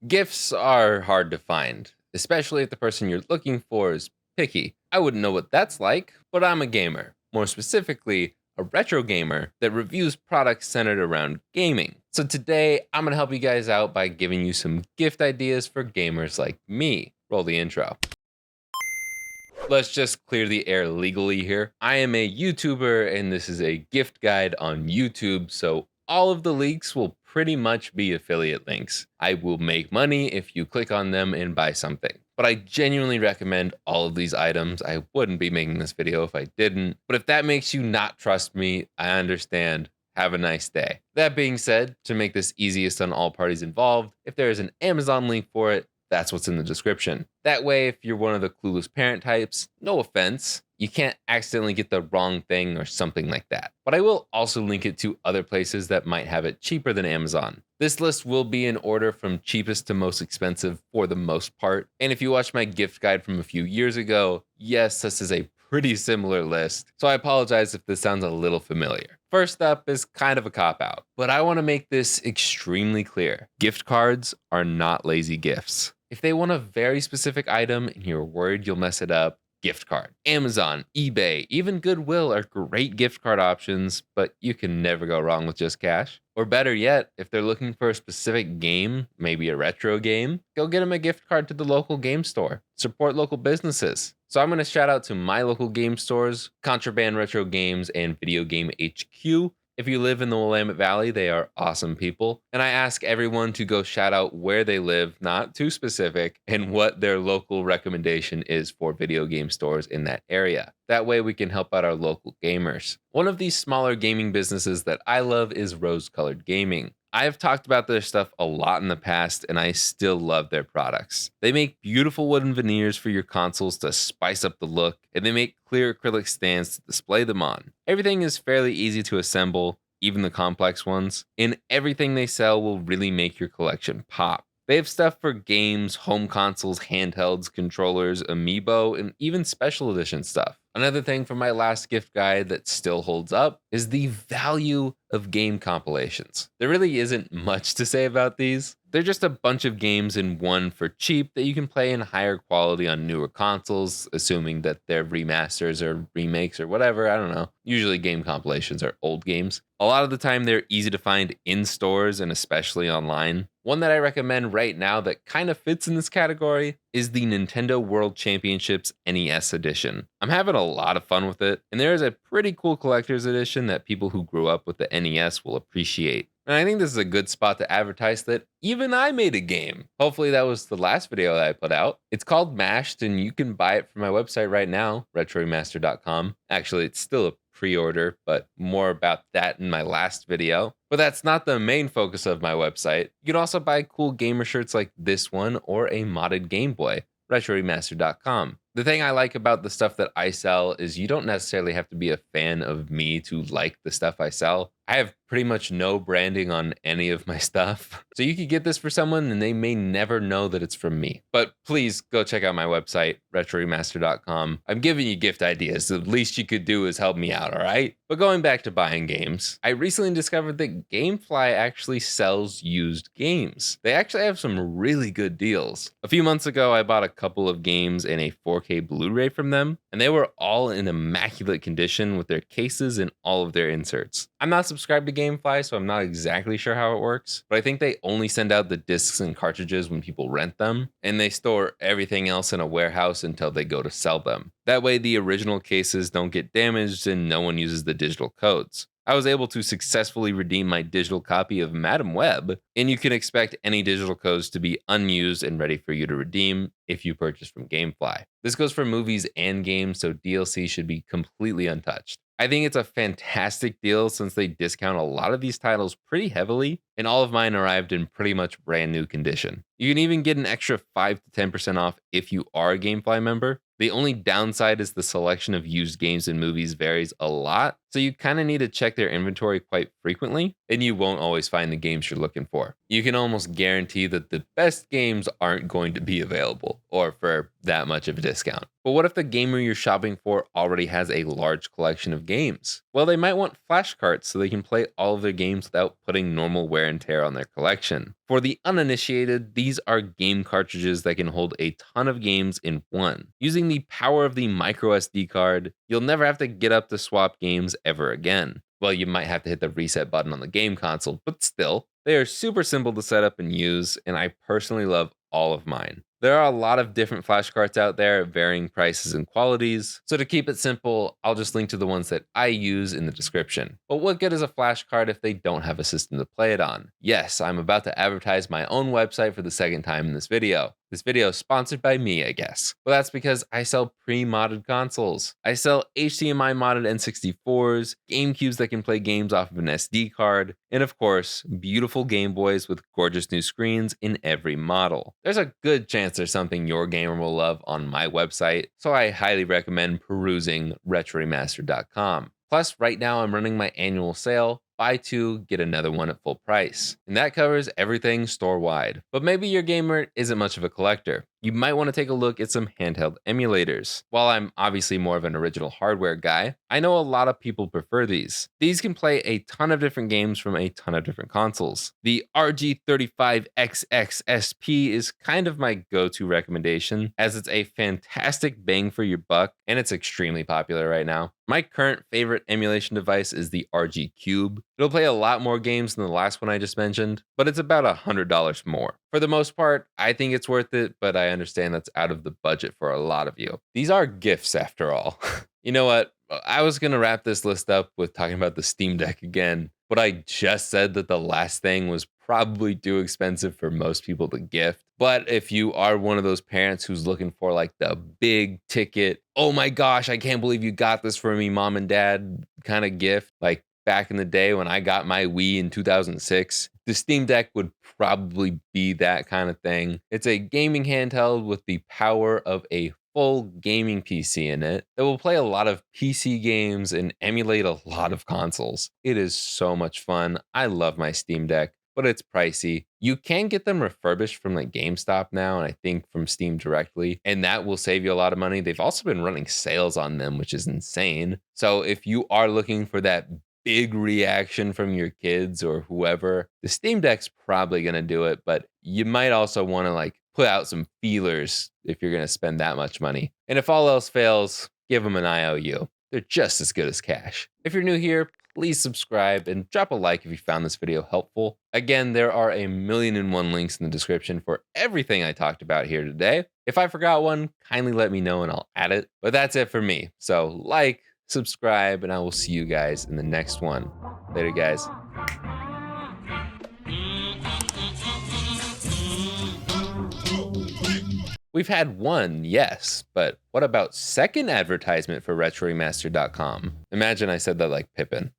Gifts are hard to find, especially if the person you're looking for is picky. I wouldn't know what that's like, but I'm a gamer. More specifically, a retro gamer that reviews products centered around gaming. So today, I'm gonna help you guys out by giving you some gift ideas for gamers like me. Roll the intro. Let's just clear the air legally here. I am a YouTuber and this is a gift guide on YouTube, so all of the links will pretty much be affiliate links. I will make money if you click on them and buy something. But I genuinely recommend all of these items. I wouldn't be making this video if I didn't. But if that makes you not trust me, I understand. Have a nice day. That being said, to make this easiest on all parties involved, if there is an Amazon link for it, that's what's in the description. That way, if you're one of the clueless parent types, no offense, you can't accidentally get the wrong thing or something like that. But I will also link it to other places that might have it cheaper than Amazon. This list will be in order from cheapest to most expensive for the most part. And if you watched my gift guide from a few years ago, yes, this is a pretty similar list. So I apologize if this sounds a little familiar. First up is kind of a cop-out, but I want to make this extremely clear. Gift cards are not lazy gifts. If they want a very specific item and you're worried you'll mess it up, gift card. Amazon, eBay, even Goodwill are great gift card options, but you can never go wrong with just cash. Or better yet, if they're looking for a specific game, maybe a retro game, go get them a gift card to the local game store. Support local businesses. So I'm going to shout out to my local game stores, Contraband Retro Games and Video Game HQ. If you live in the Willamette Valley, they are awesome people. And I ask everyone to go shout out where they live, not too specific, and what their local recommendation is for video game stores in that area. That way we can help out our local gamers. One of these smaller gaming businesses that I love is Rose Colored Gaming. I have talked about their stuff a lot in the past, and I still love their products. They make beautiful wooden veneers for your consoles to spice up the look, and they make clear acrylic stands to display them on. Everything is fairly easy to assemble, even the complex ones, and everything they sell will really make your collection pop. They have stuff for games, home consoles, handhelds, controllers, amiibo, and even special edition stuff. Another thing from my last gift guide that still holds up is the value of game compilations. There really isn't much to say about these. They're just a bunch of games in one for cheap that you can play in higher quality on newer consoles, assuming that they're remasters or remakes or whatever, I don't know. Usually game compilations are old games. A lot of the time they're easy to find in stores and especially online. One that I recommend right now that kind of fits in this category is the Nintendo World Championships NES edition. I'm having a lot of fun with it, and there is a pretty cool collector's edition that people who grew up with the NES will appreciate. And I think this is a good spot to advertise that even I made a game. Hopefully that was the last video that I put out. It's called Mashed, and you can buy it from my website right now, retroremastered.com. Actually, it's still a pre-order, but more about that in my last video. But that's not the main focus of my website. You can also buy cool gamer shirts like this one or a modded Game Boy, retroremastered.com. The thing I like about the stuff that I sell is you don't necessarily have to be a fan of me to like the stuff I sell. I have pretty much no branding on any of my stuff. So you could get this for someone and they may never know that it's from me. But please go check out my website, retroremaster.com. I'm giving you gift ideas. The least you could do is help me out, all right? But going back to buying games, I recently discovered that GameFly actually sells used games. They actually have some really good deals. A few months ago, I bought a couple of games and a 4K Blu-ray from them, and they were all in immaculate condition with their cases and all of their inserts. I'm not subscribed to GameFly, so I'm not exactly sure how it works, but I think they only send out the discs and cartridges when people rent them, and they store everything else in a warehouse until they go to sell them. That way the original cases don't get damaged and no one uses the digital codes. I was able to successfully redeem my digital copy of Madam Web, and you can expect any digital codes to be unused and ready for you to redeem if you purchase from GameFly. This goes for movies and games, so DLC should be completely untouched. I think it's a fantastic deal since they discount a lot of these titles pretty heavily, and all of mine arrived in pretty much brand new condition. You can even get an extra 5 to 10% off if you are a GameFly member. The only downside is the selection of used games and movies varies a lot, so you kind of need to check their inventory quite frequently, and you won't always find the games you're looking for. You can almost guarantee that the best games aren't going to be available, or for that much of a discount. But what if the gamer you're shopping for already has a large collection of games? Well, they might want flash carts so they can play all of their games without putting normal wear and tear on their collection. For the uninitiated, these are game cartridges that can hold a ton of games in one. Using the power of the micro SD card, you'll never have to get up to swap games ever again. Well, you might have to hit the reset button on the game console, but still, they are super simple to set up and use, and I personally love all of mine. There are a lot of different flashcards out there, varying prices and qualities. So to keep it simple, I'll just link to the ones that I use in the description. But what good is a flashcard if they don't have a system to play it on? Yes, I'm about to advertise my own website for the second time in this video. This video is sponsored by me, I guess. Well, that's because I sell pre-modded consoles. I sell HDMI modded N64s, GameCubes that can play games off of an SD card, and of course, beautiful Game Boys with gorgeous new screens in every model. There's a good chance there's something your gamer will love on my website, so I highly recommend perusing RetroRemastered.com. Plus, right now I'm running my annual sale. Buy two, get another one at full price. And that covers everything store-wide. But maybe your gamer isn't much of a collector. You might want to take a look at some handheld emulators. While I'm obviously more of an original hardware guy, I know a lot of people prefer these. These can play a ton of different games from a ton of different consoles. The RG35XXSP is kind of my go-to recommendation, as it's a fantastic bang for your buck, and it's extremely popular right now. My current favorite emulation device is the RG Cube. It'll play a lot more games than the last one I just mentioned, but it's about $100 more. For the most part, I think it's worth it, but I understand that's out of the budget for a lot of you. These are gifts after all. You know what? I was going to wrap this list up with talking about the Steam Deck again, but I just said that the last thing was probably too expensive for most people to gift. But if you are one of those parents who's looking for like the big ticket, oh my gosh, I can't believe you got this for me, mom and dad kind of gift, like back in the day when I got my Wii in 2006, the Steam Deck would probably be that kind of thing. It's a gaming handheld with the power of a full gaming PC in it that will play a lot of PC games and emulate a lot of consoles. It is so much fun. I love my Steam Deck, but it's pricey. You can get them refurbished from like GameStop now, and I think from Steam directly, and that will save you a lot of money. They've also been running sales on them, which is insane. So if you are looking for that big reaction from your kids or whoever, the Steam Deck's probably going to do it, but you might also want to like put out some feelers if you're going to spend that much money. And if all else fails, give them an IOU. They're just as good as cash. If you're new here, please subscribe and drop a like if you found this video helpful. Again, there are 1,000,001 links in the description for everything I talked about here today. If I forgot one, kindly let me know and I'll add it. But that's it for me. So like, subscribe, and I will see you guys in the next one. Later, guys. We've had one, yes, but what about second advertisement for RetroRemastered.com? Imagine I said that like Pippin.